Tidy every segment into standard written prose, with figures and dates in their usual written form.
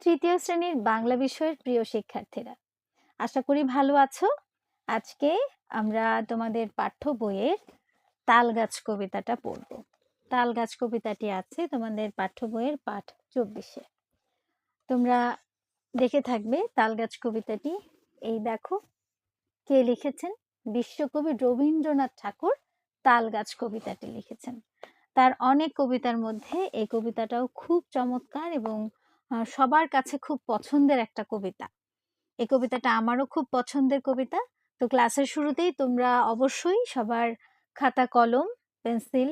তৃতীয় শ্রেণীর বাংলা বিষয়ের প্রিয় শিক্ষার্থীরা, আশা করি ভালো আছো। আজকে আমরা তোমাদের পাঠ্য বইয়ের তালগাছ কবিতাটা পড়ব। তালগাছ কবিতাটি আছে তোমাদের পাঠ্য বইয়ের পাঠ 24-এ। তোমরা দেখে থাকবে তালগাছ কবিতাটি। এই দেখো কে লিখেছেন। বিশ্বকবি রবীন্দ্রনাথ ঠাকুর তালগাছ কবিতাটি লিখেছেন। তার অনেক কবিতার মধ্যে এই কবিতাটাও খুব চমৎকার এবং সবার কাছে খুব পছন্দের একটা কবিতা। এই কবিতাটা আমারও খুব পছন্দের কবিতা। তো ক্লাসের শুরুতেই তোমরা অবশ্যই সবার খাতা, কলম, পেন্সিল,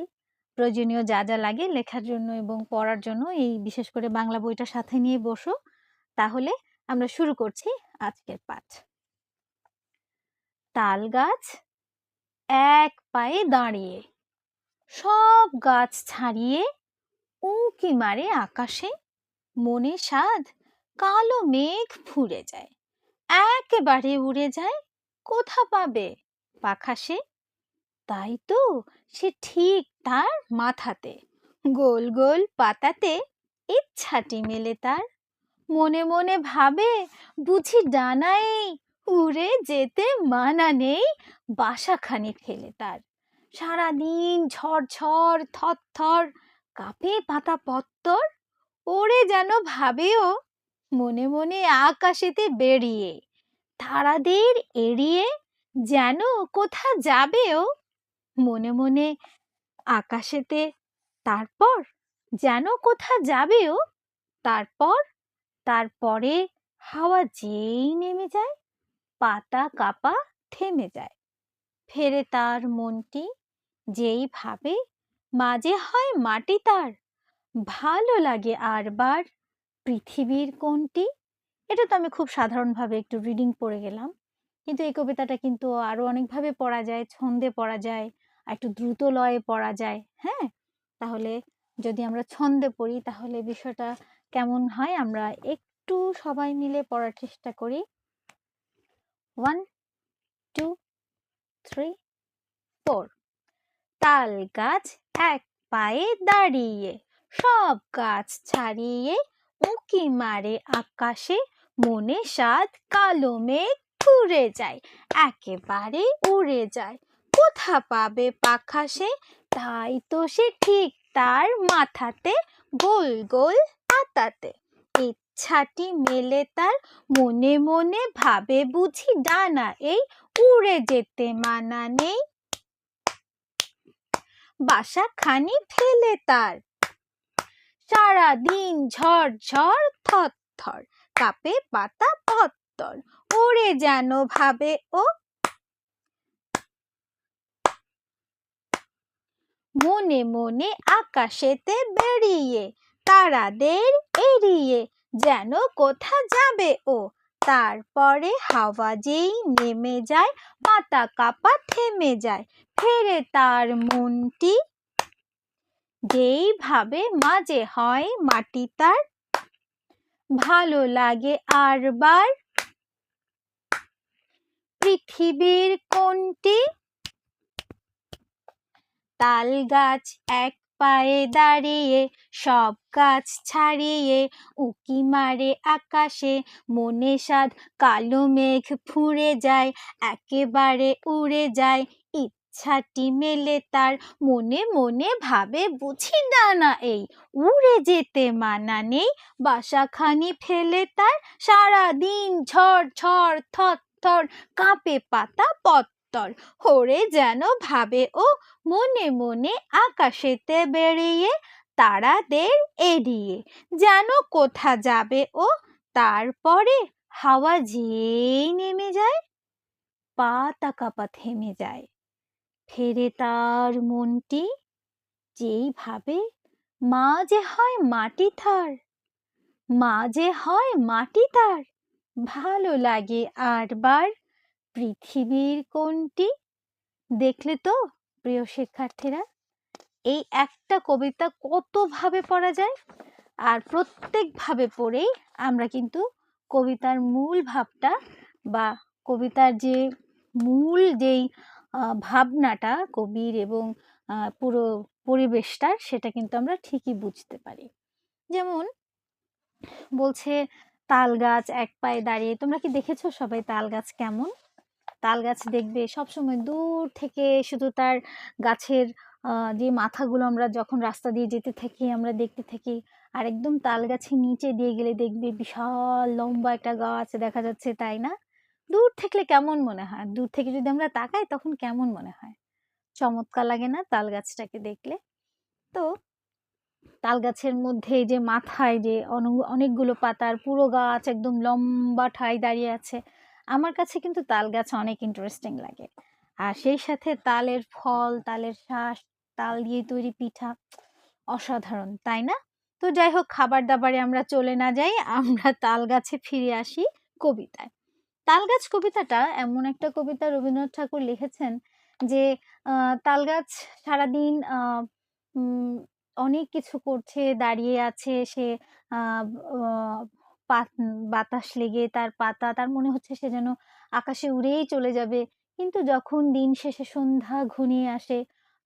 প্রয়োজনীয় যা যা লাগে লেখার জন্য এবং পড়ার জন্য এই বিশেষ করে বাংলা বইটা সাথে নিয়ে বসো। তাহলে আমরা শুরু করছি আজকের পাঠ। তাল গাছ এক পায়ে দাঁড়িয়ে, সব গাছ ছাড়িয়ে উঁকি মারে আকাশে, মনে সাধ কালো মেঘ ফুরে যায়, একেবারে উড়ে যায়, কোথা পাবে পাখা সে। তাই তো সে ঠিক তার মাথাতে, গোল গোল পাতাতে ইচ্ছাটি মেলে তার, মনে মনে ভাবে বুঝি ডানায় উড়ে যেতে মানা নেই, বাসাখানি ফেলে তার। সারাদিন ঝড় থরথর কাঁপে পাতা পত্তর, ওরে যেন ভাবেও মনে মনে আকাশেতে বেরিয়ে, তারাদের এড়িয়ে যেন কোথা যাবেও মনে মনে আকাশেতে, তারপর যেন কোথা যাবেও তারপরে হাওয়া যেই নেমে যায়, পাতা কাঁপা থেমে যায়, ফেরে তার মনটি যেই ভাবে, মাঝে হয় মাটি তার, ভালো লাগে আরবার পৃথিবীর কোনটি। এটা তো আমি খুব সাধারণভাবে একটু রিডিং পড়ে গেলাম, কিন্তু এই কবিতাটা কিন্তু আরো অনেকভাবে পড়া যায়, ছন্দে পড়া যায়, একটু দ্রুত লয়ে পড়া যায়। হ্যাঁ, তাহলে যদি আমরা ছন্দে পড়ি তাহলে বিষয়টা কেমন হয় আমরা একটু সবাই মিলে পড়ার চেষ্টা করি। 1 2 3 4। তাল গাছ এক পায়ে দাঁড়িয়ে, সব গাছ ছাড়িয়ে উঁকি মারে আকাশে, মনে সাধ কালো মেঘ ঘুরে যায়, একেবারে উড়ে যায়, কোথা পাবে পাখা সে। তাই তো সে ঠিক তার মাথাতে, গোল গোল পাতাতে ইচ্ছাটি মেলে তার, মনে মনে ভাবে বুঝি ডানা এই, উড়ে যেতে মানা নেই, বাসা খানি ফেলে তার। সারাদিন ঝড় থরথর কাঁপে পাতা পত্তর, ওরে যেন ভাবে ও মনে মনে আকাশেতে বেরিয়ে, তারাদের এড়িয়ে যেন কোথা যাবে ও, তারপরে হাওয়া যেই নেমে যায়, পাতা কাঁপা থেমে যায়, ফেরে তার মনটি যেই ভাবে, মাঝে হয় মাটি তার, ভালো লাগে আরবার পৃথিবীর কোনটি। তাল গাছ এক পায়ে দাঁড়িয়ে, সব গাছ ছাড়িয়ে উঁকি মারে আকাশে, মনে সাধ কালো মেঘ ফুরে যায়, একেবারে উড়ে যায়, ইচ্ছাটি মেলে তার, মনে মনে ভাবে বুঝি ডানা এই, উড়ে যেতে মানা নেই, বাসাখানি ফেলে তার। সারাদিন ঝড় থরথর কাঁপে পাতা পত্তর, ওরে যেন ভাবে ও মনে মনে আকাশেতে বেরিয়ে, তারাদের এড়িয়ে যেন কোথা যাবে ও, তারপরে হাওয়া যেই নেমে যায়, পাতা কাঁপা থেমে যায়, ফেরে তার মনটি যেই ভাবে, মাঝে হয় মাটি তার, ভালো লাগে আরবার পৃথিবীর কোনটি। দেখলে তো প্রিয় শিক্ষার্থীরা, এই একটা কবিতা কতভাবে পড়া যায়, আর প্রত্যেকভাবে পড়েই আমরা কিন্তু কবিতার মূল ভাবটা বা কবিতার যে মূল যেই ভাবনাটা কবির এবং পুরো পরিবেশটার, সেটা কিন্তু আমরা ঠিকই বুঝতে পারি। যেমন বলছে তাল গাছ এক পায়ে দাঁড়িয়ে। তোমরা কি দেখেছো সবাই তাল গাছ কেমন? তাল গাছ দেখবে সবসময় দূর থেকে শুধু তার গাছের যে মাথাগুলো আমরা যখন রাস্তা দিয়ে যেতে থাকি আমরা দেখতে থাকি। আর একদম তাল গাছের নিচে দিয়ে গেলে দেখবে বিশাল লম্বা একটা গাছ দেখা যাচ্ছে, তাই না? দূর থেকে কেমন মনে হয়? দূর থেকে যদি আমরা তাকাই তখন কেমন মনে হয়? চমৎকার লাগে না তাল গাছটাকে দেখলে? তো তাল গাছের মধ্যে এই যে মাথায় যে অনেকগুলো পাতার পুরো গাছ একদম লম্বা ঠায় দাঁড়িয়ে আছে। আমার কাছে কিন্তু তাল গাছ অনেক ইন্টারেস্টিং লাগে। আর সেই সাথে তালের ফল, তালের শাঁস, তাল দিয়ে তৈরি পিঠা অসাধারণ, তাই না? তো যাই হোক, খাবার-দাবারে আমরা চলে না যাই, আমরা তাল গাছে ফিরে আসি কবিতায়। তালগাছ কবিতাটা এমন একটা কবিতা, রবীন্দ্রনাথ ঠাকুর লিখেছেন যে তালগাছ সারাদিন উম, অনেক কিছু করছে, দাঁড়িয়ে আছে সে, আহ, আহ, বাতাস লেগে তার পাতা, তার মনে হচ্ছে সে যেন আকাশে উড়েই চলে যাবে। কিন্তু যখন দিন শেষে সন্ধ্যা ঘনিয়ে আসে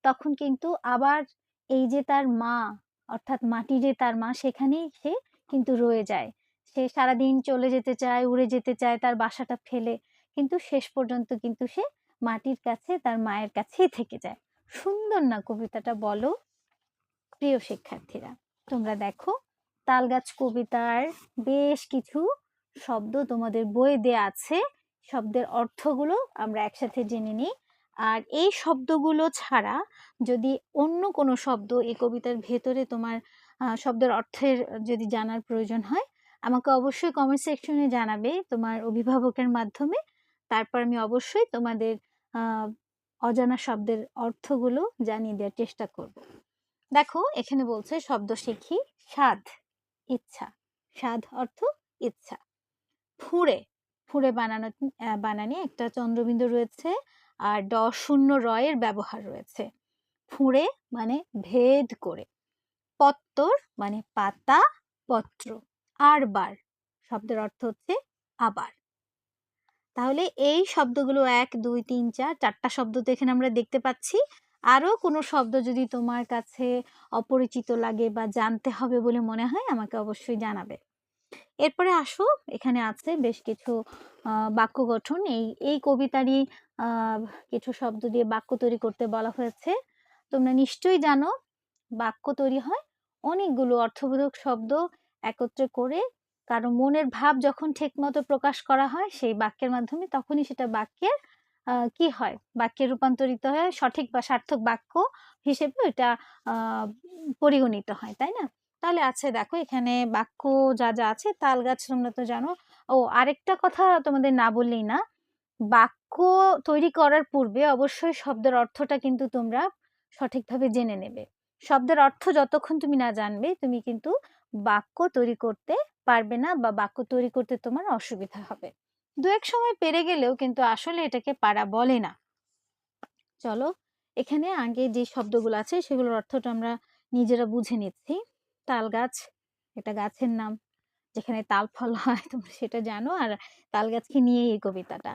তখন কিন্তু আবার এই যে তার মা, অর্থাৎ মাটি যে তার মা, সেখানেই সে কিন্তু রয়ে যায়। সে সারাদিন চলে যেতে চায়, উড়ে যেতে চায় তার বাসাটা ফেলে, কিন্তু শেষ পর্যন্ত কিন্তু সে মাটির কাছে, তার মায়ের কাছেই থেকে যায়। সুন্দর না কবিতাটা, বলো প্রিয় শিক্ষার্থীরা? তোমরা দেখো, তালগাছ কবিতার বেশ কিছু শব্দ তোমাদের বইয়ে দেয়া আছে। শব্দের অর্থগুলো আমরা একসাথে জেনে নিই। আর এই শব্দগুলো ছাড়া যদি অন্য কোনো শব্দ এই কবিতার ভেতরে তোমার শব্দের অর্থের যদি জানার প্রয়োজন হয়, আমাকে অবশ্যই কমেন্ট সেকশনে জানাবে তোমার অভিভাবকের মাধ্যমে। তারপর আমি অবশ্যই তোমাদের অজানা শব্দের অর্থগুলো জানিয়ে দেওয়ার চেষ্টা করব। দেখো, এখানে বলছে শব্দ শিখি। স্বাদ, ইচ্ছা। স্বাদ অর্থ ইচ্ছা। ফুঁড়ে, ফুঁড়ে বানানে একটা চন্দ্রবিন্দু রয়েছে আর শূন্য রয়ের ব্যবহার রয়েছে। ফুঁড়ে মানে ভেদ করে। পত্তর মানে পাতা, পত্র। আরবার শব্দের অর্থ হচ্ছে আবার। তাহলে এই শব্দগুলো ১, ২, ৩, ৪, ৪টা শব্দ তো এখানে আমরা দেখতে পাচ্ছি। আরো কোনো শব্দ যদি তোমার কাছে অপরিচিত লাগে বা জানতে হবে বলে মনে হয়, আমাকে অবশ্যই জানাবে। এরপরে আসো, এখানে আছে বেশ কিছু বাক্য গঠন। এই কবিতারই কিছু শব্দ দিয়ে বাক্য তৈরি করতে বলা হয়েছে। তোমরা নিশ্চয়ই জানো, বাক্য তৈরি হয় অনেকগুলো অর্থবোধক শব্দ একত্রে করে। কারণ মনের ভাব যখন ঠিকমতো প্রকাশ করা হয় সেই বাক্যের মাধ্যমে, তখনই সেটা বাক্যের কি হয়, বাক্যে রূপান্তরিত হয়, সঠিক বা সার্থক বাক্য হিসেবে এটা পরিগণিত হয়, তাই না? তাহলে আছে, দেখো এখানে বাক্য যা যা আছে, তাল গাছ তোমরা তো জানো। ও, আরেকটা কথা তোমাদের না বললেই না, বাক্য তৈরি করার পূর্বে অবশ্যই শব্দের অর্থটা কিন্তু তোমরা সঠিকভাবে জেনে নেবে। শব্দের অর্থ যতক্ষণ তুমি না জানবে, তুমি কিন্তু বাক্য তৈরি করতে পারবে না, বা বাক্য তৈরি করতে তোমার অসুবিধা হবে। দু এক সময় পেরে গেলেও কিন্তু আসলে এটাকে পারা বলে না। চলো, এখানে আগে যে শব্দগুলো আছে সেগুলোর অর্থটা আমরা নিজেরা বুঝে নিচ্ছি। তাল গাছ, এটা গাছের নাম যেখানে তাল ফল হয়, তোমরা সেটা জানো। আর তাল গাছকে নিয়ে এই কবিতাটা।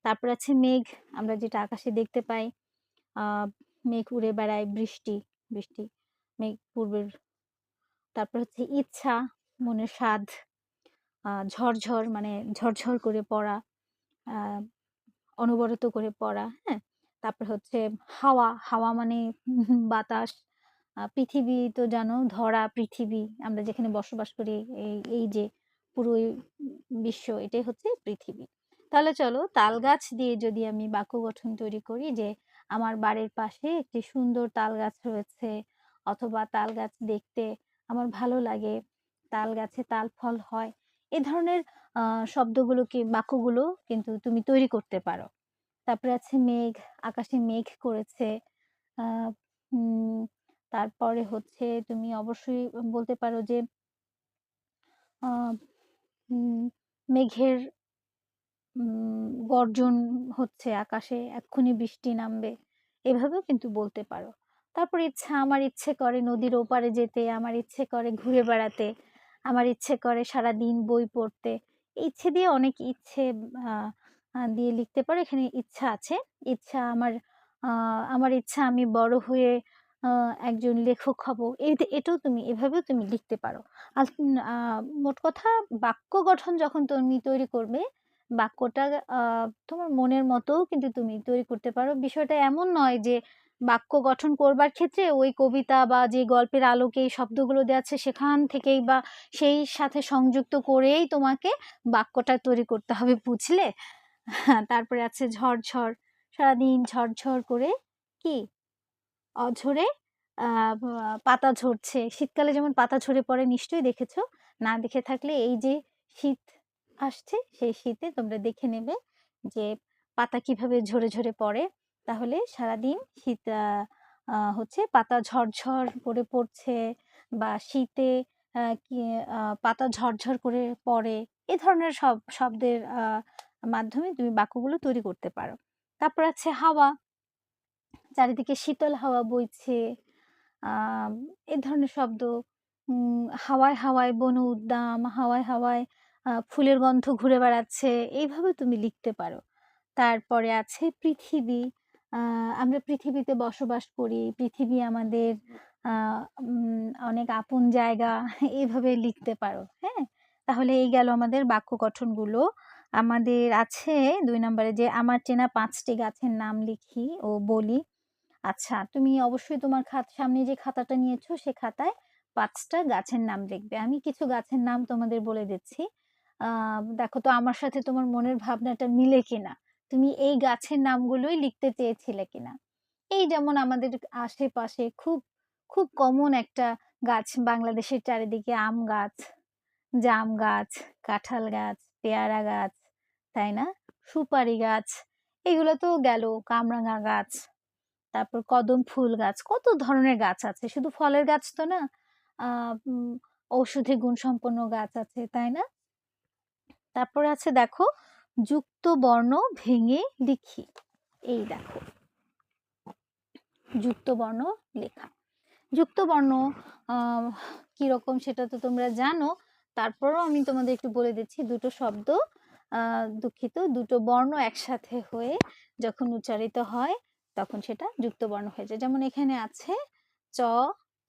তারপর আছে মেঘ, আমরা যেটা আকাশে দেখতে পাই। মেঘ উড়ে বেড়ায়, বৃষ্টি, বৃষ্টি, মেঘ পূর্বের। তারপর হচ্ছে ইচ্ছা, মনের স্বাদ। ঝরঝর মানে ঝরঝর করে পড়া, অনবরত করে পড়া, হ্যাঁ। তারপর হচ্ছে হাওয়া, হাওয়া মানে বাতাস। পৃথিবী তো জানো, ধরা পৃথিবী, আমরা যেখানে বসবাস করি, এই যে পুরো বিশ্ব, এটাই হচ্ছে পৃথিবী। তাহলে চলো, তাল গাছ দিয়ে যদি আমি বাক্য গঠন তৈরি করি যে আমার বাড়ির পাশে একটি সুন্দর তাল গাছ রয়েছে, অথবা তাল গাছ দেখতে আমার ভালো লাগে, তাল গাছে তাল ফল হয়, এই ধরনের শব্দগুলোকে, বাক্যগুলো কিন্তু তুমি তৈরি করতে পারো। তারপরে আছে মেঘ, আকাশে মেঘ করেছে। আহ উম তারপরে হচ্ছে তুমি অবশ্যই বলতে পারো যে আহ উম মেঘের গর্জন হচ্ছে আকাশে, এক্ষুনি বৃষ্টি নামবে, এভাবেও কিন্তু বলতে পারো। তারপর ইচ্ছা, আমার ইচ্ছে করে নদীর ওপারে যেতে, আমার ইচ্ছে করে ঘুরে বেড়াতে, আমার ইচ্ছে করে সারাদিন বই পড়তে। ইচ্ছে দিয়ে অনেক ইচ্ছে আহ দিয়ে লিখতে পারো। এখানে ইচ্ছা আছে। ইচ্ছা আমার, আমার ইচ্ছা আমি বড় হয়ে একজন লেখক হব। এটাও তুমি এভাবেও তুমি লিখতে পারো। আর মোট কথা বাক্য গঠন যখন তুমি তৈরি করবে, বাক্যটা তোমার মনের মতোও কিন্তু তুমি তৈরি করতে পারো। বিষয়টা এমন নয় যে বাক্য গঠন করবার ক্ষেত্রে ওই কবিতা বা যে গল্পের আলোকে এই শব্দগুলো দেয়া আছে সেখান থেকেই বা সেই সাথে সংযুক্ত করেই তোমাকে বাক্যটা তৈরি করতে হবে, বুঝলে? তারপরে আছে ঝরঝর, সারাদিন ঝরঝর করে কি অঝরে পাতা ঝরছে। শীতকালে যেমন পাতা ঝরে পড়ে নিশ্চয়ই দেখেছো। না দেখে থাকলে এই যে শীত আসছে সেই শীতে তোমরা দেখে নেবে যে পাতা কিভাবে ঝরে ঝরে পড়ে। তাহলে সারাদিন শীত হচ্ছে পাতা ঝরঝর করে পড়ছে বা শীতে কি পাতা ঝরঝর করে পড়ে। এ ধরনের শব্দের মাধ্যমে তুমি বাক্যগুলো তৈরি করতে পারো। তারপর আছে হাওয়া, চারিদিকে শীতল হাওয়া বইছে। এ ধরনের শব্দ। হাওয়ায় হাওয়ায় বন উদ্দাম, হাওয়ায় হাওয়ায় ফুলের গন্ধ ঘুরে বেড়াচ্ছে। এইভাবে তুমি লিখতে পারো। তারপরে আছে পৃথিবী। আমরা পৃথিবীতে বসবাস করি। পৃথিবী আমাদের অনেক আপন জায়গা। এইভাবে লিখতে পারো। হ্যাঁ? তাহলে এই গেল আমাদের বাক্য গঠনগুলো। আমাদের আছে ২ নম্বরে যে আমার চেনা ৫ টি গাছের নাম লিখি ও বলি। আচ্ছা, তুমি অবশ্যই তোমার সামনে যে খাতাটা নিয়েছো সে খাতায় ৫ টা গাছের নাম লিখবে। আমি কিছু গাছের নাম তোমাদের বলে দিচ্ছি। দেখো তো আমার সাথে তোমার মনের ভাবনাটা মিলে কিনা। তুমি এই গাছের নামগুলোই লিখতে চেয়েছিলে কিনা। এই যেমন আমাদের আশেপাশে খুব, খুব কমন একটা গাছ বাংলাদেশের চারিদিকে আম গাছ, জাম গাছ, কাঁঠাল গাছ, পেয়ারা গাছ, তাই না? সুপারি গাছ, এগুলো তো গেল। কামরাঙা গাছ, তারপর কদম ফুল গাছ, কত ধরনের গাছ আছে। শুধু ফলের গাছ তো না, ঔষধি গুণসম্পন্ন গাছ আছে, তাই না? তারপরে আছে দেখো যুক্ত বর্ণ ভেঙে লিখি। এই দেখো যুক্ত বর্ণ লেখা। যুক্ত বর্ণ কিরকম সেটা তো তোমরা জানো, তারপরও আমি তোমাদের একটু বলে দিচ্ছি। দুটো শব্দ, দুঃখিত, দুটো বর্ণ একসাথে হয়ে যখন উচ্চারিত হয় তখন সেটা যুক্ত বর্ণ হয়ে যায়। যেমন এখানে আছে চ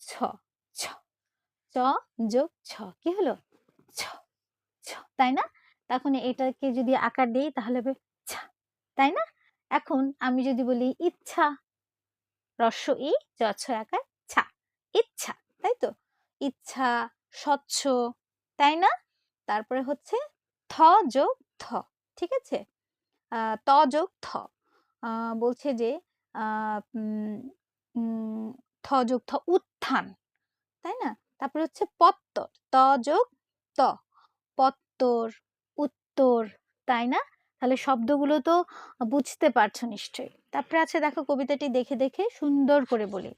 ছ, ছ, চ যোগ ছ, কি হলো? ছ, ছ, তাই না? তখন এটাকে যদি আকার দিই তাহলে হবে ছা, তাই না? এখন আমি যদি বলি ইচ্ছা, রস্ব ই ছ আকার ছা, ইচ্ছা, তাই তো? ইচ্ছা, স্বচ্ছ, তাই না? তারপরে হচ্ছে থ যোগ থ, ঠিক আছে? ত যোগ থ, বলছে যে থ যোগ থ উত্থান, তাই না? তারপরে হচ্ছে পত্তর, ত যোগ ত, পত্তর, উত্তর, তাই না? তাহলে শব্দগুলো তো বুঝতে পারছো নিশ্চয়ই। তারপরে আছে দেখো কবিতাটি দেখে দেখে সুন্দর করে বলি।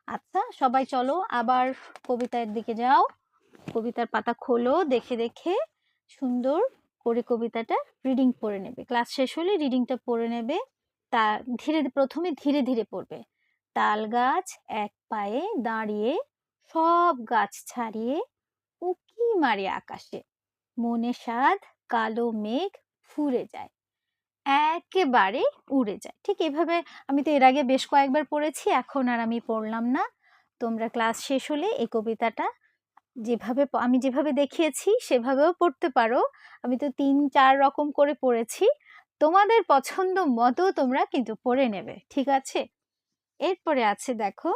আচ্ছা সবাই চলো আবার কবিতার দিকে যাও, কবিতার পাতা খোলো, দেখে দেখে সুন্দর করে কবিতাটা রিডিং পড়ে নেবে। ক্লাস শেষ হলে রিডিংটা পড়ে নেবে। তা প্রথমে ধীরে ধীরে পড়বে। তাল গাছ এক পায়ে দাঁড়িয়ে, সব গাছ ছাড়িয়ে উঁকি মারে আকাশে, মনে সাধ কালো মেঘ ফুরে যায়, একেবারে উড়ে যায়। ঠিক এভাবে আমি তো এর আগে বেশ কয়েকবার পড়েছি, এখন আর আমি পড়লাম না। তোমরা ক্লাস শেষ হলে এই কবিতাটা আমি যেভাবে দেখিয়েছি সেভাবেও পড়তে পারো। আমি তো ৩-৪ রকম করে পড়েছি, তোমাদের পছন্দ মতো তোমরা কিন্তু পড়ে নেবে, ঠিক আছে? এরপরে আছে দেখো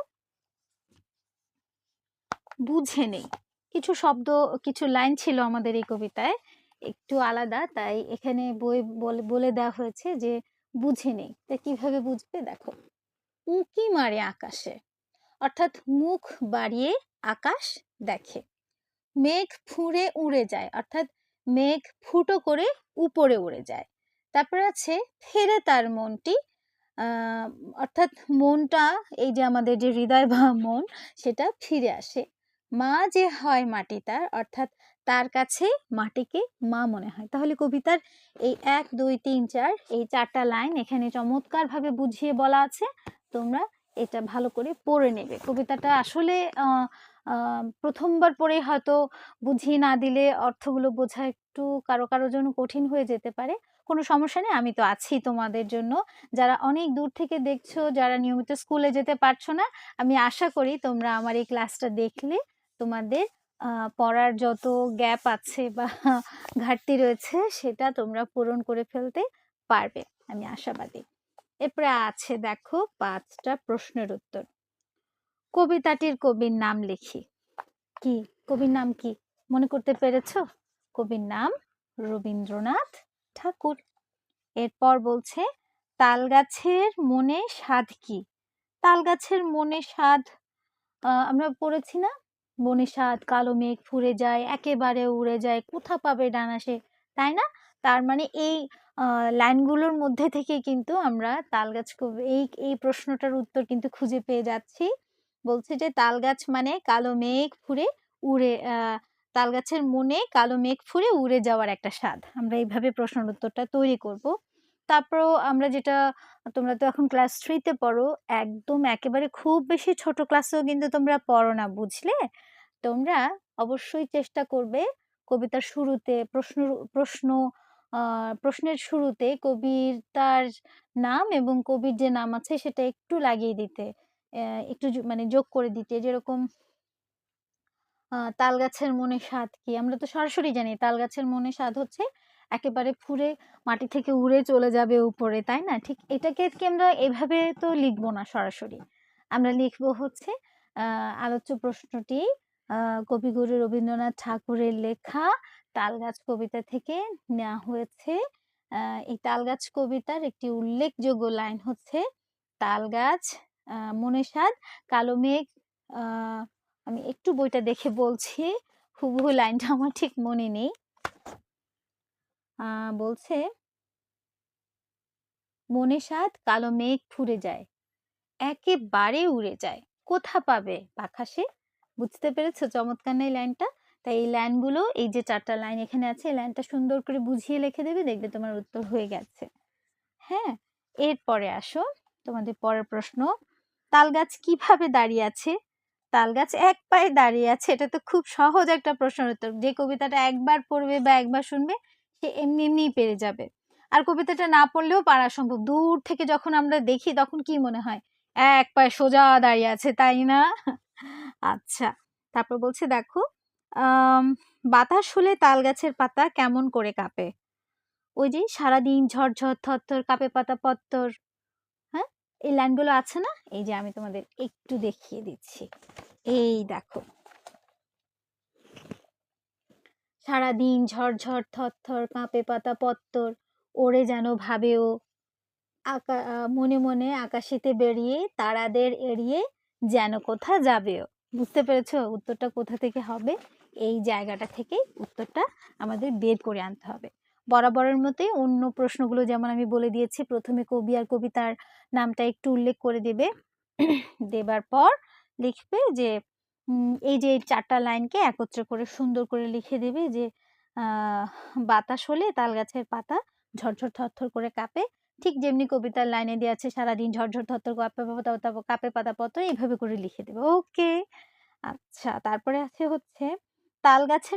বুঝে নেই। কিছু শব্দ, কিছু লাইন ছিল আমাদের এই কবিতায় একটু আলাদা, তাই এখানে বই বলে দেওয়া হয়েছে যে বুঝে নেই। তা কিভাবে বুঝবে দেখো, উঁকি মারে আকাশে, অর্থাৎ মুখ বাড়িয়ে আকাশ দেখে। মেঘ ফুঁড়ে উড়ে যায়, অর্থাৎ মেঘ ফুটো করে উপরে উড়ে যায়। তারপরে আছে ফেরে তার মনটি, অর্থাৎ মনটা, এই যে আমাদের যে হৃদয় বা মন, সেটা ফিরে আসে। মা যে হয় মাটি তার, অর্থাৎ তার কাছে মাটিকে মা মনে হয়। তাহলে কবিতার এই ১, ২, ৩, ৪ এই ৪টা লাইন এখানে চমৎকারভাবে বুঝিয়ে বলা আছে। তোমরা এটা ভালো করে পড়ে নেবে। কবিতাটা আসলে প্রথমবার পড়ে হয়তো বুঝিয়ে না দিলে অর্থগুলো বোঝা একটু কারো কারোর জন্য কঠিন হয়ে যেতে পারে। কোনো সমস্যা নেই, আমি তো আছি তোমাদের জন্য। যারা অনেক দূর থেকে দেখছো, যারা নিয়মিত স্কুলে যেতে পারছো না, আমি আশা করি তোমরা আমার এই ক্লাসটা দেখলে তোমাদের পড়ার যত গ্যাপ আছে বা ঘাটতি রয়েছে সেটা তোমরা পূরণ করে ফেলতে পারবে, আমি আশাবাদী। এরপরে আছে দেখো 5টা প্রশ্নের উত্তর। কবিতাটির কবির নাম লিখি। কি কবির নাম কি মনে করতে পেরেছো? কবির নাম রবীন্দ্রনাথ ঠাকুর। এরপর বলছে তাল গাছের মনে স্বাদ কি? তাল গাছের মনে স্বাদ আমরা পড়েছি না, বনে স্বাদ কালো মেঘ ফুরে যায়, একেবারে উড়ে যায়, কোথা পাবে ডানা সে, তাই না? তার মানে এই লাইনগুলোর মধ্যে থেকে কিন্তু আমরা তাল গাছ এই প্রশ্নটার উত্তর কিন্তু খুঁজে পেয়ে যাচ্ছি। বলছে যে তাল গাছ মানে কালো মেঘ ফুরে উড়ে তাল গাছের মনে কালো মেঘ ফুরে উড়ে যাওয়ার একটা স্বাদ। আমরা এইভাবে প্রশ্নের উত্তরটা তৈরি করব। তারপরেও আমরা যেটা, তোমরা তো এখন ক্লাস 3 তে পড়ো, একদম একেবারে খুব বেশি ছোট ক্লাসেও কিন্তু তোমরা পড়ো না, বুঝলে? তোমরা অবশ্যই চেষ্টা করবে কবিতার শুরুতে প্রশ্ন প্রশ্নের শুরুতে কবিতার নাম এবং কবির যে নাম আছে সেটা একটু লাগিয়ে দিতে, একটু মানে যোগ করে দিতে। যেরকম তাল গাছের মনে স্বাদ কি? আমরা তো সরাসরি জানি তাল গাছের মনে স্বাদ হচ্ছে একেবারে ফুঁড়ে মাটি থেকে উড়ে চলে যাবে উপরে, তাই না? ঠিক এটাকে কি আমরা এভাবে তো লিখবো না সরাসরি। আমরা লিখবো হচ্ছে আলোচ্য প্রশ্নটি কবিগুরু রবীন্দ্রনাথ ঠাকুরের লেখা তালগাছ কবিতা থেকে নেওয়া হয়েছে। এই তালগাছ কবিতার একটি উল্লেখযোগ্য লাইন হচ্ছে তালগাছ মনে স্বাদ কালো মেঘ। আমি একটু বইটা দেখে বলছি, হুবহু লাইনটা আমার ঠিক মনে নেই। বলছে মনে স্বাদ কালো মেঘ ফুরে যায়, একেবারে উড়ে যায়, কোথা পাবে পাখা সে। বুঝতে পেরেছো? চমৎকার না এই লাইনটা? তাই এই লাইনগুলো, এই যে 4টা লাইন এখানে আছে, এই লাইনটা সুন্দর করে বুঝিয়ে লিখে দেবে, দেখবে তোমার উত্তর হয়ে গেছে। হ্যাঁ, এরপরে আসো তোমাদের পরের প্রশ্ন। তাল গাছ কিভাবে দাঁড়িয়ে আছে? তাল গাছ এক পায়ে দাঁড়িয়ে আছে, এটা তো খুব সহজ একটা প্রশ্নের উত্তর। যে কবিতাটা একবার পড়বে বা একবার শুনবে সে এমনি এমনিই পেরে যাবে। আর কবিতাটা না পড়লেও পারা সম্ভব। দূর থেকে যখন আমরা দেখি তখন কি মনে হয়? এক পায়ে সোজা দাঁড়িয়ে আছে, তাই না? আচ্ছা, তারপর বলছে দেখো বাতাস হলে তাল গাছের পাতা কেমন করে কাঁপে? ওই যে সারাদিন ঝরঝর থরথর কাঁপে পাতা পত্তর। হ্যাঁ, এই লাইনগুলো আছে না? এই যে আমি তোমাদের একটু দেখিয়ে দিচ্ছি, এই দেখো, সারাদিন ঝরঝর থরথর কাঁপে পাতা পত্তর, ওরে যেন ভাবেও মনে মনে আকাশেতে বেরিয়ে তারাদের এড়িয়ে যেন কোথা যাবেও। বুঝতে পেরেছো উত্তরটা কোথা থেকে হবে? এই জায়গাটা থেকেই উত্তরটা আমাদের বের করে আনতে হবে। বরাবরের মতোই অন্য প্রশ্নগুলো যেমন আমি বলে দিয়েছি, প্রথমে কবি আর কবিতার নামটা একটু উল্লেখ করে দেবে, দেবার পর লিখবে যে এই যে 4টা লাইনকে একত্র করে সুন্দর করে লিখে দেবে যে বাতাস হলে তাল গাছের পাতা ঝরঝর থরথর করে কাঁপে, ঠিক যেমনি কবিতার লাইনে দেওয়া আছে সারাদিন ঝরঝর থরথর কাঁপে পাতা পত্র, এইভাবে করে লিখে দেবে। ওকে, আচ্ছা। তারপরে আছে হচ্ছে তাল গাছ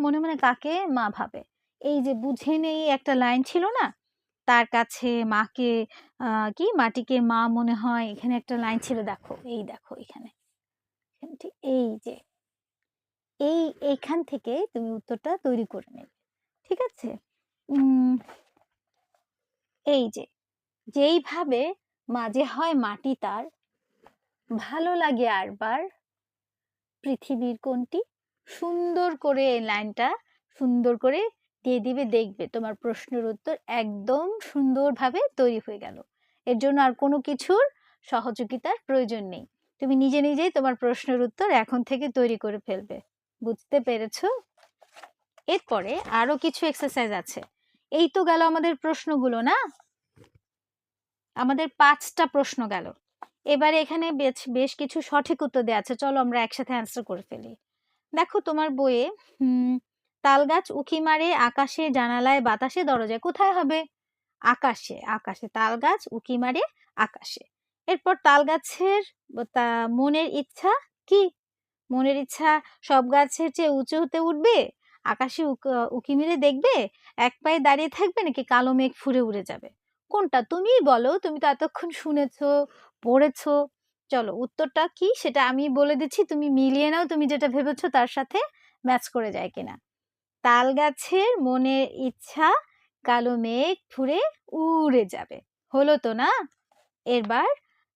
মনে মনে কাকে মা ভাবে। এই যে বুঝে নেই একটা লাইন ছিল না, তার কাছে মাকে কি মাটিকে মা মনে হয়, এখানে একটা লাইন ছিল, দেখো এই দেখো এখানে, এই যে এইখান থেকে তুমি উত্তরটা তৈরি করে নেবে, ঠিক আছে? এই যে যেইভাবে মাঝে হয় মাটি তার, ভালো লাগে আরবার পৃথিবীর কোনটি। সুন্দর করে এই লাইনটা সুন্দর করে দিয়ে দিবে, দেখবে তোমার প্রশ্নের উত্তর একদম সুন্দরভাবে তৈরি হয়ে গেল। এর জন্য আর কোনো কিছুর সহযোগিতার প্রয়োজন নেই, তুমি নিজে নিজেই তোমার প্রশ্নের উত্তর এখন থেকে তৈরি করে ফেলবে। বুঝতে পেরেছো? এরপরে আরো কিছু এক্সারসাইজ আছে। এই তো গেল আমাদের প্রশ্নগুলো না, আমাদের 5টা প্রশ্ন গেল। এবারে এখানে বেশ কিছু সঠিক উত্তর দেওয়া আছে, চলো আমরা একসাথে অ্যান্সার করে ফেলি। দেখো তোমার বইয়ে তাল গাছ উঁকি মারে আকাশে জানালায় বাতাসে দরজায়, কোথায় হবে? আকাশে। আকাশে তাল গাছ উঁকি মারে আকাশে। এরপর তাল গাছের মনের ইচ্ছা কি? মনের ইচ্ছা সব গাছের চেয়ে উঁচু হতে উঠবে, আকাশে উঁকি মেরে দেখবে এক পায়ে দাঁড়িয়ে থাকবে নাকি কালো মেঘ ফুঁড়ে উড়ে যাবে? কোনটা তুমিই বলো, তুমি তো এতক্ষণ শুনেছো, পড়েছো। চলো উত্তরটা কি সেটা আমি বলে দিচ্ছি, তুমি মিলিয়ে নাও তুমি যেটা ভেবেছো তার সাথে ম্যাচ করে যায় কিনা। তাল গাছের মনের ইচ্ছা, কালো মেঘ ফুঁড়ে উড়ে যাবে। হলো তো না? এবার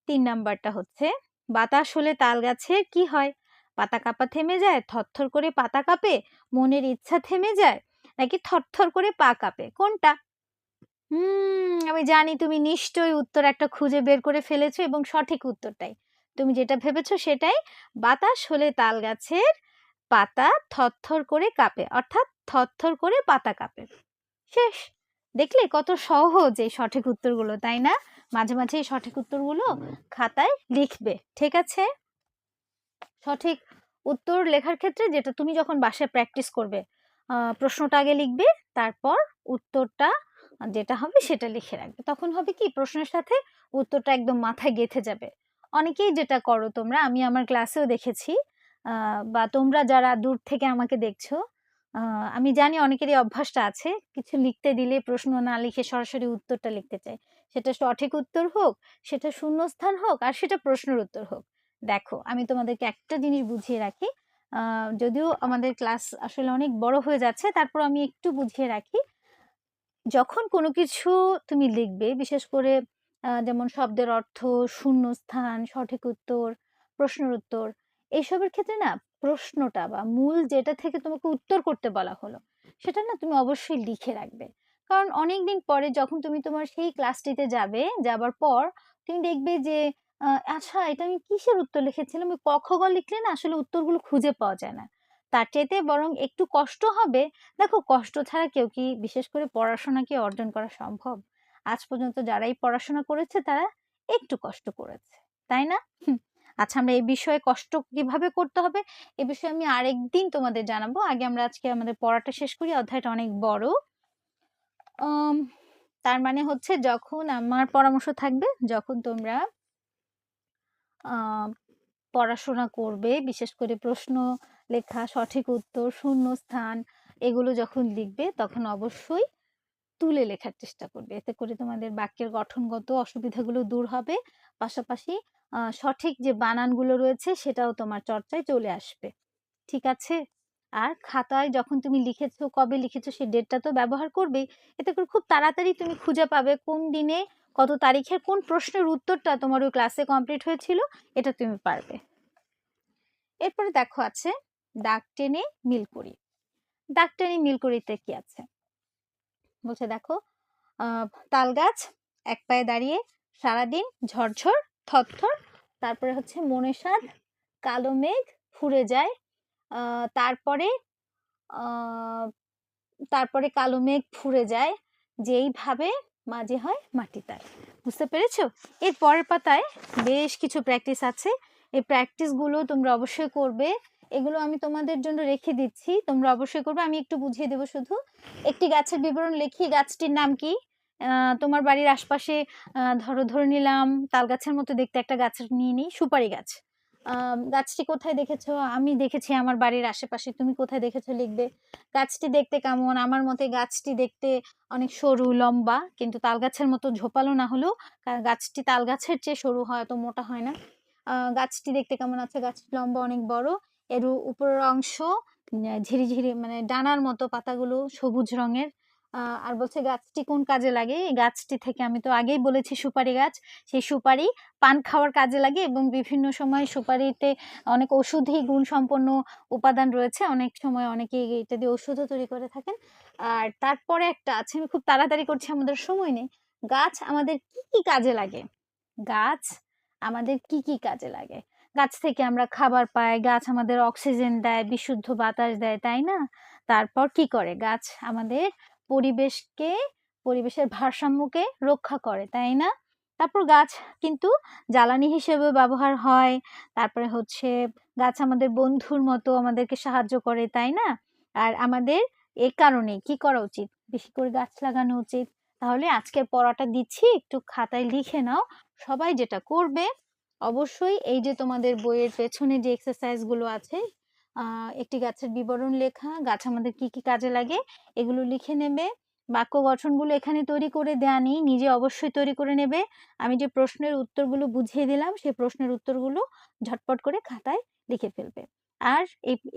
৩ নাম্বারটা হচ্ছে, বাতাস হলে তাল গাছের কি হয়? পাতা কাঁপা থেমে যায়, থরথর করে পাতা কাঁপে, মনের ইচ্ছা থেমে যায়, নাকি থরথর করে পা কাঁপে? কোনটা? আমি জানি তুমি নিশ্চয়ই উত্তর একটা খুঁজে বের করে ফেলেছো এবং সঠিক উত্তরটাই। তুমি যেটা ভেবেছো সেটাই। বাতাস হলে তাল গাছের পাতা থরথর করে কাঁপে, অর্থাৎ থরথর করে পাতা কাঁপে। শেষ। দেখলে কত সহজ এই সঠিক উত্তরগুলো, তাই না? মাঝে মাঝে এই সঠিক উত্তরগুলো খাতায় লিখবে, ঠিক আছে? সঠিক উত্তর লেখার ক্ষেত্রে যেটা তুমি যখন বাসায় প্র্যাকটিস করবে, প্রশ্নটা আগে লিখবে, তারপর উত্তরটা যেটা হবে সেটা লিখে রাখবে। তখন হবে কি প্রশ্নের সাথে উত্তরটা একদম মাথায় গেঁথে যাবে। অনেকেই যেটা করো তোমরা, আমি আমার ক্লাসেও দেখেছি, বা তোমরা যারা দূর থেকে আমাকে দেখছো, আমি জানি অনেকেরই অভ্যাসটা আছে, কিছু লিখতে দিলে প্রশ্ন না লিখে সরাসরি উত্তরটা লিখতে চায়। সেটা সঠিক উত্তর হোক, সেটা শূন্যস্থান হোক, আর সেটা প্রশ্নের উত্তর হোক। দেখো আমি তোমাদেরকে একটা জিনিস বুঝিয়ে রাখি, যদিও আমাদের ক্লাস আসলে অনেক বড় হয়ে যাচ্ছে, তারপর আমি একটু বুঝিয়ে রাখি। যখন কোনো কিছু তুমি লিখবে, বিশেষ করে যেমন শব্দের অর্থ, শূন্যস্থান, সঠিক উত্তর, প্রশ্নের উত্তর, এইসবের ক্ষেত্রে না প্রশ্নটা বা মূল যেটা থেকে তোমাকে উত্তর করতে বলা হলো সেটা না তুমি অবশ্যই লিখে রাখবে। কারণ অনেকদিন পরে যখন তুমি তোমার সেই ক্লাসটিতে যাবে, যাবার পর তুমি দেখবে যে আচ্ছা এটা আমি কিসের উত্তর লিখেছিলাম, ওই ক খ গ লিখলে না আসলে উত্তরগুলো খুঁজে পাওয়া যায় না। তার চাইতে বরং একটু কষ্ট হবে। দেখো কষ্ট ছাড়া কেউ কি বিশেষ করে পড়াশোনা কি অর্জন করা সম্ভব? আজ পর্যন্ত যারাই পড়াশোনা করেছে তারা একটু কষ্ট করেছে, তাই না? আচ্ছা আমরা এই বিষয়ে কষ্ট কিভাবে করতে হবে এ বিষয়ে আমি আরেকদিন তোমাদের জানাবো। আগে আমরা আজকে আমাদের পড়াটা শেষ করি, অধ্যায়টা অনেক বড়। আম তার মানে হচ্ছে যখন আমার পরামর্শ থাকবে, যখন তোমরা আ পড়াশোনা করবে, বিশেষ করে প্রশ্ন লেখা, সঠিক উত্তর, শূন্যস্থান এগুলো যখন লিখবে তখন অবশ্যই তুলে লেখার চেষ্টা করবে। এতে করে তোমাদের বাক্যের গঠনগত অসুবিধাগুলো দূর হবে। পাশাপাশি সঠিক যে বানানগুলো রয়েছে সেটাও তোমার চর্চায় চলে আসবে। ঠিক আছে? আর খাতায় যখন তুমি লিখেছো, কবে লিখেছো সেই ডেটটা তো ব্যবহার করবেই। এতে করে খুব তাড়াতাড়ি তুমি খুঁজে পাবে কোন দিনে, কত তারিখের কোন প্রশ্নের উত্তরটা তোমার ওই ক্লাসে কমপ্লিট হয়েছিল, এটা তুমি পারবে। এরপরে দেখো আছে দাগ টেনে মিল করি। দাগ টেনে মিল করিতে কি আছে? বলছে দেখো, তাল গাছ এক পায়ে দাঁড়িয়ে সারাদিন ঝরঝর থরথর, তারপরে হচ্ছে মনের স্বাদ, কালো মেঘ ফুরে যায়, তারপরে তারপরে কালো মেঘ ফুরে যায়, যেইভাবে মাঝে হয় মাটি তার। বুঝতে পেরেছো? এর পরের পাতায় বেশ কিছু প্র্যাকটিস আছে, এই প্র্যাকটিসগুলো তোমরা অবশ্যই করবে। এগুলো আমি তোমাদের জন্য রেখে দিচ্ছি, তোমরা অবশ্যই করবে। আমি একটু বুঝিয়ে দেবো শুধু। একটি গাছের বিবরণ লিখি, গাছটির নাম কি? তোমার বাড়ির আশপাশে ধরে নিলাম তাল গাছের মতো দেখতে একটা গাছ নিয়ে নিই, সুপারি গাছ। গাছটি কোথায় দেখেছো? আমি দেখেছি আমার বাড়ির আশেপাশে। তুমি কোথায় দেখেছো লিখবে। গাছটি দেখতে কেমন? আমার মতে গাছটি দেখতে অনেক সরু লম্বা, কিন্তু তাল গাছের মতো ঝোপালো না হলেও গাছটি তাল গাছের চেয়ে সরু হয়, অত মোটা হয় না। গাছটি দেখতে কেমন আছে? গাছটি লম্বা, অনেক বড়। এর উপরের অংশ ঝিরিঝিরি মানে ডানার মতো, পাতাগুলো সবুজ রঙের। আর বলছে গাছটি কোন কাজে লাগে? এই গাছটি থেকে আমি তো আগেই বলেছি সুপারি গাছ। সেই সুপারি পান খাওয়ার কাজে লাগে এবং বিভিন্ন সময় সুপারিতে অনেক ঔষধি গুণ সম্পন্ন উপাদান রয়েছে। অনেক সময় অনেকে এটা দিয়ে ওষুধও তৈরি করে থাকেন। আর তারপরে একটা আছে, আমি খুব তাড়াতাড়ি করছি আমাদের সময় নেই। গাছ আমাদের কি কি কাজে লাগে? গাছ আমাদের কি কি কাজে লাগে? গাছ থেকে আমরা খাবার পাই, গাছ আমাদের অক্সিজেন দেয়, বিশুদ্ধ বাতাস দেয়, তাই না? তারপর কি করে? গাছ আমাদের পরিবেশকে, পরিবেশের ভারসাম্যকে রক্ষা করে, তাই না? তারপর গাছ কিন্তু জ্বালানি হিসেবে ব্যবহার হয়। তারপরে হচ্ছে গাছ আমাদের বন্ধুর মতো আমাদেরকে সাহায্য করে, তাই না? আর আমাদের এ কারণে কি করা উচিত? বেশি করে গাছ লাগানো উচিত। তাহলে আজকের পড়াটা দিচ্ছি, একটু খাতায় লিখে নাও। সবাই যেটা করবে অবশ্যই এই যে তোমাদের বইয়ের পেছনে যে এক্সারসাইজ গুলো আছে একটি গাছের বিবরণ লেখা, গাছ আমাদের কি কাজে লাগে এগুলো লিখে নেবে। বাক্য গঠনগুলো এখানে তৈরি করে দেয়া নেই, নিজে অবশ্যই তৈরি করে নেবে। আমি যে প্রশ্নের উত্তরগুলো বুঝিয়ে দিলাম, সেই প্রশ্নের উত্তরগুলো ঝটপট করে খাতায় লিখে ফেলবে। আর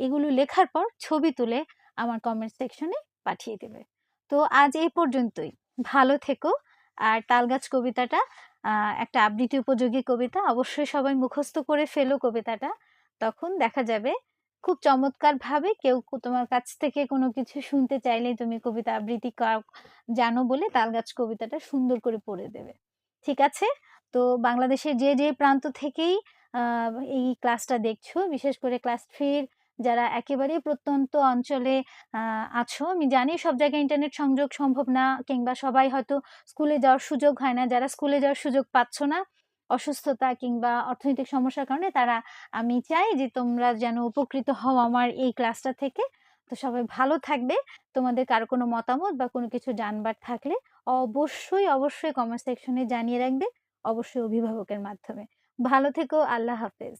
এগুলো লেখার পর ছবি তুলে আমার কমেন্ট সেকশনে পাঠিয়ে দেবে। তো আজ এই পর্যন্তই। ভালো থেকো। আর তালগাছ কবিতাটা একটা আবৃত্তি উপযোগী কবিতা। অবশ্যই সবাই মুখস্থ করে ফেলো কবিতাটা। তখন দেখা যাবে খুব চমৎকারভাবে কেউ তোমার কাছ থেকে কোনো কিছু শুনতে চাইলেই তুমি কবিতা আবৃত্তি জানো বলে তালগাছ কবিতাটা সুন্দর করে পড়ে দেবে। ঠিক আছে? তো বাংলাদেশের যে প্রান্ত থেকেই এই ক্লাসটা দেখছো, বিশেষ করে ক্লাস 3 র যারা একেবারেই প্রত্যন্ত অঞ্চলে আছো, আমি জানি সব জায়গায় ইন্টারনেট সংযোগ সম্ভব না, কিংবা সবাই হয়তো স্কুলে যাওয়ার সুযোগ হয় না। যারা স্কুলে যাওয়ার সুযোগ পাচ্ছ না, অসুস্থতা কিংবা অর্থনৈতিক সমস্যার কারণে, তারা, আমি চাই যে তোমরা যেন উপকৃত হও আমার এই ক্লাসটা থেকে। তো সবাই ভালো থাকবে। তোমাদের কারো কোনো মতামত বা কোনো কিছু জানবার থাকলে অবশ্যই কমেন্ট সেকশনে জানিয়ে রাখবে, অবশ্যই অভিভাবকের মাধ্যমে। ভালো থেকো। আল্লাহ হাফেজ।